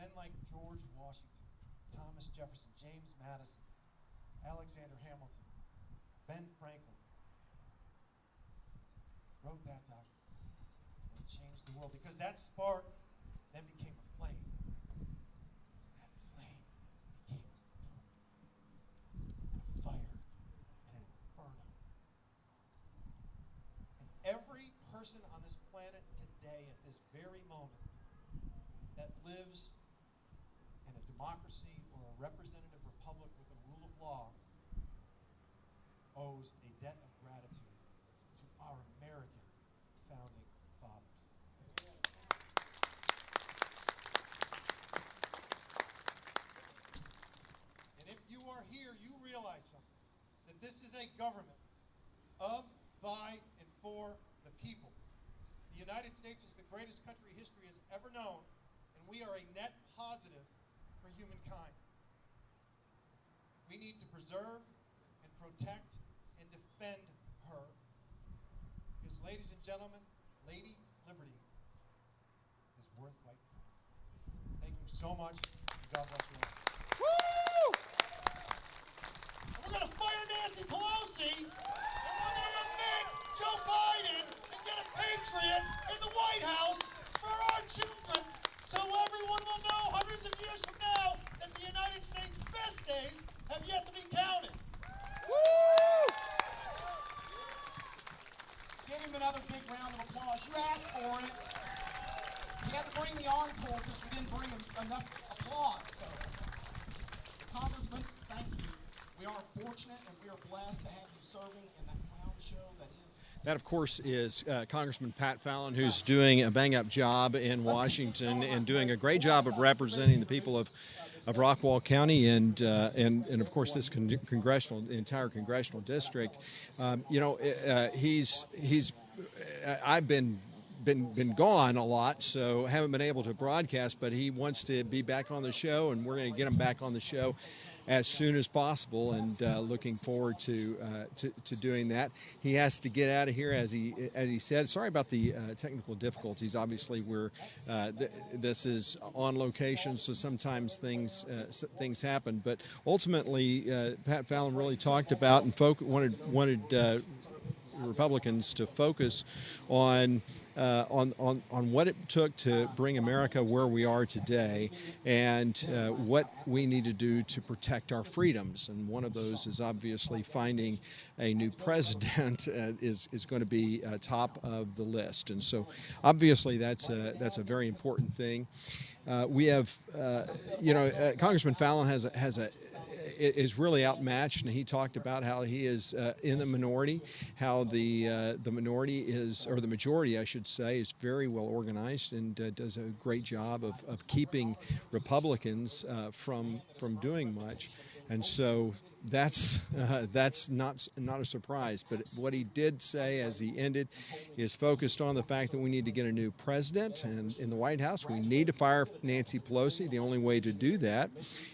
Men like George Washington, Thomas Jefferson, James Madison, Alexander Hamilton, Ben Franklin wrote that document, and it changed the world because that spark then became a flame, and that flame became a boom, and a fire, and an inferno. And every person on this planet today at this very moment that lives in a democracy or a representative republic with a rule of law owes a debt of gratitude to our American founding fathers. And if you are here, you realize something, that this is a government of, by, and for the people. The United States is the greatest country history has ever known, and we are a net positive for humankind. We need to preserve and protect and defend her. Because, ladies and gentlemen, Lady Liberty is worth fighting for. Thank you so much. God bless you all. Woo! And we're going to fire Nancy Pelosi, and we're going to evict Joe Biden and get a patriot in the White House for our children, so everyone will know hundreds of years from now that the United States' best days have yet to be counted. Woo! Give him another big round of applause. You asked for it. We had to bring the encore because we didn't bring enough applause. So, Congressman, thank you. We are fortunate and we are blessed to have you serving in that clown show that is. That, of course, is Congressman Pat Fallon, who's doing a bang-up job in Washington and doing a great job of representing the people of Rockwall County and of course this the entire congressional district. I've been gone a lot, so haven't been able to broadcast, but he wants to be back on the show, and we're going to get him back on the show as soon as possible, and looking forward to doing that. He has to get out of here, as he said. Sorry about the technical difficulties. Obviously, this is on location, so sometimes things happen. But ultimately, Pat Fallon really talked about and wanted Republicans to focus on what it took to bring America where we are today, and what we need to do to protect our freedoms. And one of those is obviously finding a new president is going to be top of the list. And so obviously that's a very important thing. We have, Congressman Fallon is really outmatched, and he talked about how he is in the minority, how the minority is, or the majority, I should say, is very well organized and does a great job of keeping Republicans from doing much. And so that's not a surprise. But what he did say as he ended is focused on the fact that we need to get a new president, and in the White House we need to fire Nancy Pelosi. The only way to do that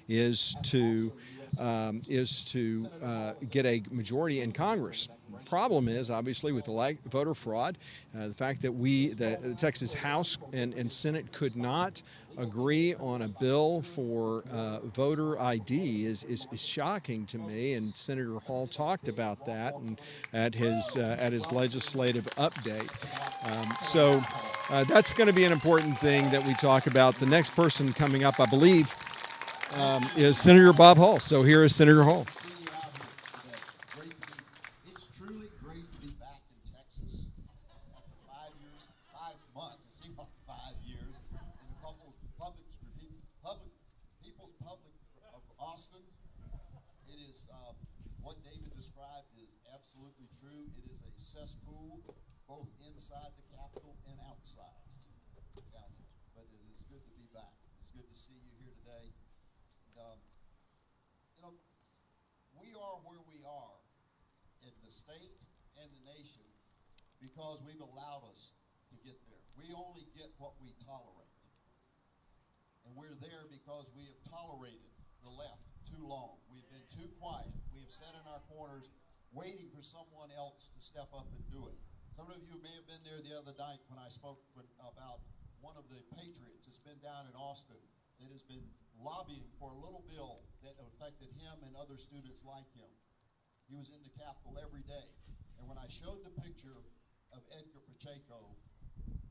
is to get a majority in Congress. The problem is, obviously, with the voter fraud, the fact that the Texas House and Senate could not agree on a bill for voter ID is shocking to me. And Senator Hall talked about that at his legislative update. So that's going to be an important thing that we talk about. The next person coming up, I believe, is Senator Bob Hall. So here is Senator Hall. It's truly great to be back in Texas after 5 years, 5 months. It seemed like 5 years in the People's Public of Austin. It is what David described is absolutely true. It is a cesspool, both inside the Capitol and outside down there. But it is good to be back. It's good to see you here today. We are where we are in the state and the nation because we've allowed us to get there. We only get what we tolerate. And we're there because we have tolerated the left too long. We've been too quiet. We have sat in our corners waiting for someone else to step up and do it. Some of you may have been there the other night when I spoke about one of the patriots that's been down in Austin that has been lobbying for a little bill that affected him and other students like him. He was in the Capitol every day. And when I showed the picture of Edgar Pacheco,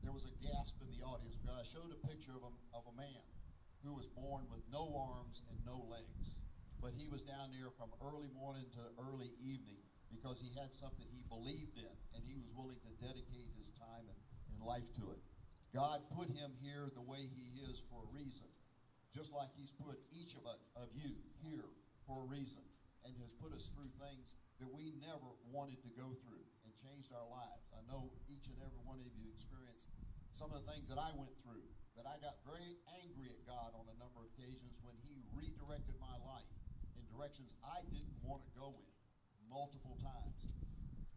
there was a gasp in the audience because I showed a picture of a man who was born with no arms and no legs. But he was down there from early morning to early evening because he had something he believed in, and he was willing to dedicate his time and life to it. God put him here the way he is for a reason, just like he's put each of you here for a reason, and has put us through things that we never wanted to go through and changed our lives. I know each and every one of you experienced some of the things that I went through, that I got very angry at God on a number of occasions when he redirected my life in directions I didn't want to go in multiple times.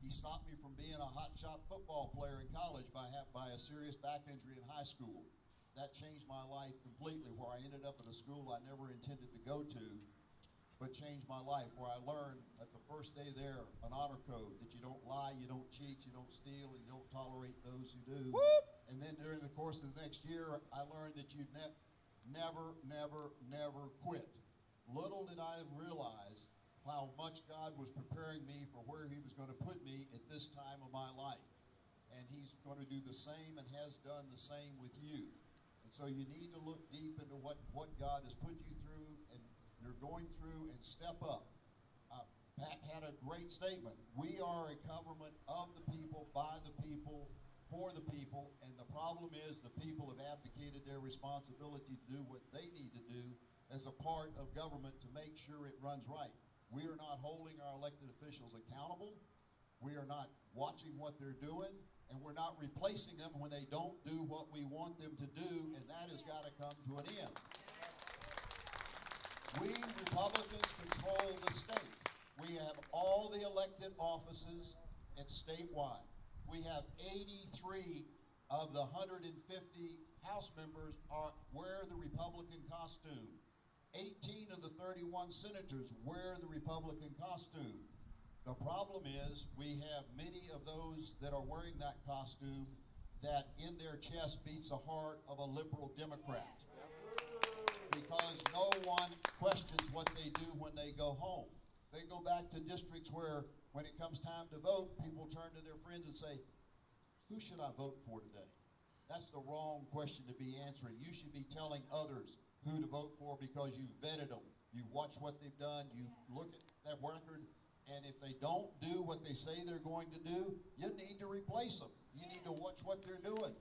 He stopped me from being a hotshot football player in college by a serious back injury in high school. That changed my life completely, where I ended up at a school I never intended to go to, but changed my life, where I learned at the first day there an honor code that you don't lie, you don't cheat, you don't steal, and you don't tolerate those who do. Whoop! And then during the course of the next year, I learned that you never quit. Little did I realize how much God was preparing me for where he was going to put me at this time of my life. And he's going to do the same and has done the same with you. And so you need to look deep into what God has put you through and you're going through, and step up. Pat had a great statement. We are a government of the people, by the people, for the people, and the problem is the people have abdicated their responsibility to do what they need to do as a part of government to make sure it runs right. We are not holding our elected officials accountable. We are not watching what they're doing, and we're not replacing them when they don't do what we want them to do, and that has got to come to an end. We Republicans control the state. We have all the elected offices at statewide. We have 83 of the 150 House members wear the Republican costume. 18 of the 31 senators wear the Republican costume. The problem is we have many of those that are wearing that costume that in their chest beats the heart of a liberal Democrat, because no one questions what they do when they go home. They go back to districts where when it comes time to vote, people turn to their friends and say, who should I vote for today? That's the wrong question to be answering. You should be telling others who to vote for because you vetted them. You watch what they've done. You look at that record. And if they don't do what they say they're going to do, you need to replace them. You need to watch what they're doing.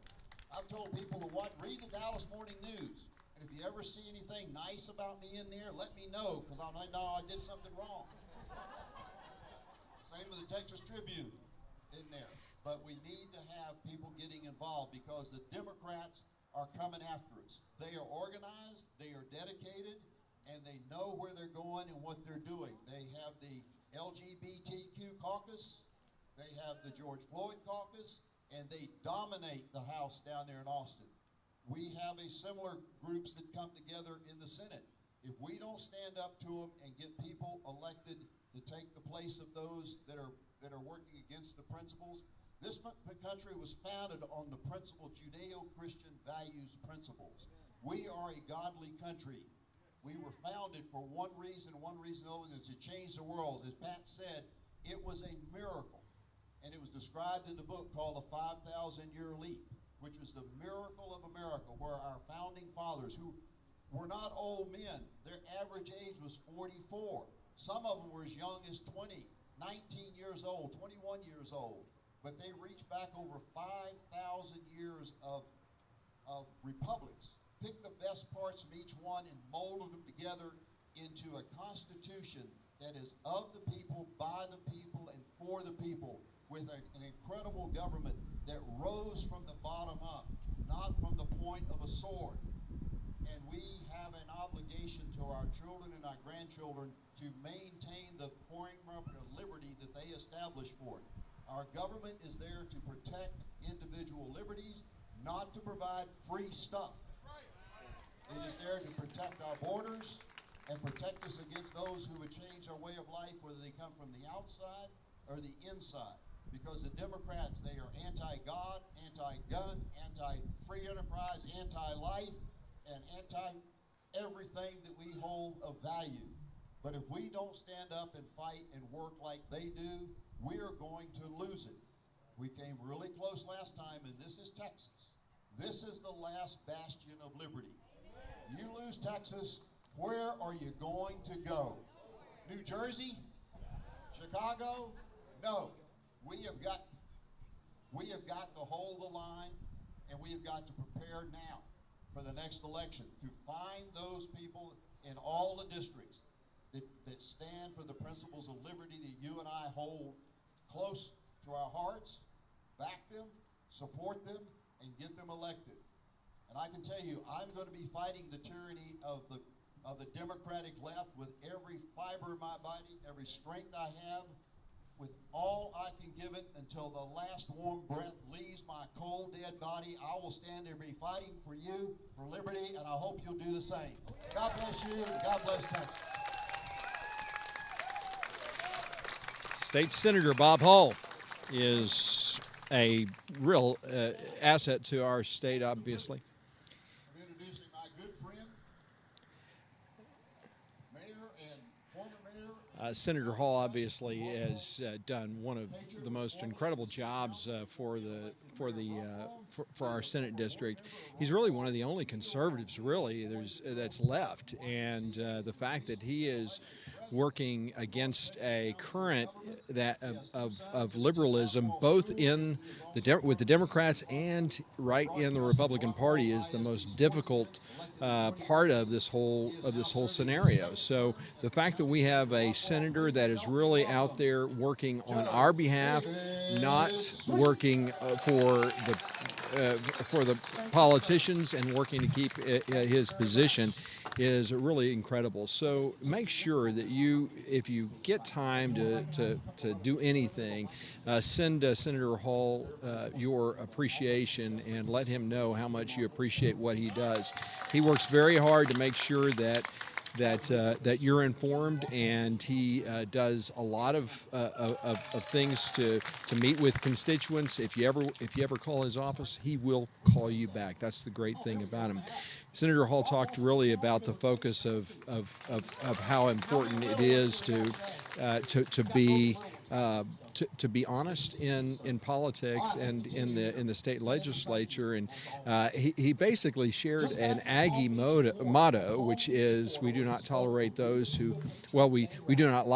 I've told people to read the Dallas Morning News. And if you ever see anything nice about me in there, let me know, because I know I did something wrong. Same with the Texas Tribune in there. But we need to have people getting involved because the Democrats are coming after us. They are organized, they are dedicated, and they know where they're going and what they're doing. They have the LGBTQ caucus, they have the George Floyd caucus, and they dominate the House down there in Austin. We have a similar groups that come together in the Senate. If we don't stand up to them and get people elected to take the place of those that are working against the principles, this country was founded on the principle Judeo-Christian values principles. We are a godly country. We were founded for one reason only, is to change the world. As Pat said, it was a miracle. And it was described in the book called The 5,000-Year Leap, which was the miracle of America, where our founding fathers, who were not old men, their average age was 44. Some of them were as young as 20, 19 years old, 21 years old. But they reached back over 5,000 years of republics, picked the best parts of each one and molded them together into a constitution that is of the people, by the people, and for the people, with an incredible government that rose from the bottom up, not from the point of a sword. And we have an obligation to our children and our grandchildren to maintain the framework of liberty that they established for it. Our government is there to protect individual liberties, not to provide free stuff. It is there to protect our borders and protect us against those who would change our way of life, whether they come from the outside or the inside. Because the Democrats, they are anti-God, anti-gun, anti-free enterprise, anti-life, and everything that we hold of value. But if we don't stand up and fight and work like they do, we are going to lose it. We came really close last time, and this is Texas. This is the last bastion of liberty. You lose Texas, where are you going to go? New Jersey? Chicago? No. We have got to hold the line, and we have got to prepare now for the next election to find those people in all the districts that stand for the principles of liberty that you and I hold close to our hearts, back them, support them, and get them elected. And I can tell you, I'm going to be fighting the tyranny of the Democratic left with every fiber of my body, every strength I have, with all I can give it until the last warm breath leaves my cold, dead body. I will stand and be fighting for you, for liberty, and I hope you'll do the same. God bless you, and God bless Texas. State Senator Bob Hull is a real asset to our state, obviously. I'm introducing my good friend, Mayor and former Mayor. Senator Hall obviously has done one of the most incredible jobs for our Senate district. He's really one of the only conservatives really that's left, and the fact that he is working against a current of liberalism, both with the Democrats and right in the Republican Party, is the most difficult part of this whole scenario. So the fact that we have a senator that is really out there working on our behalf, not working for the politicians and working to keep his position, is really incredible. So make sure that if you get time to do anything, send Senator Hall your appreciation and let him know how much you appreciate what he does. He works very hard to make sure that you're informed, and he does a lot of things to meet with constituents. If you ever call his office, he will call you back. That's the great thing about him. Senator Hall talked really about the focus of how important it is to be honest in politics and in the state legislature, and he basically shared an Aggie motto, which is, we do not tolerate those who, we do not like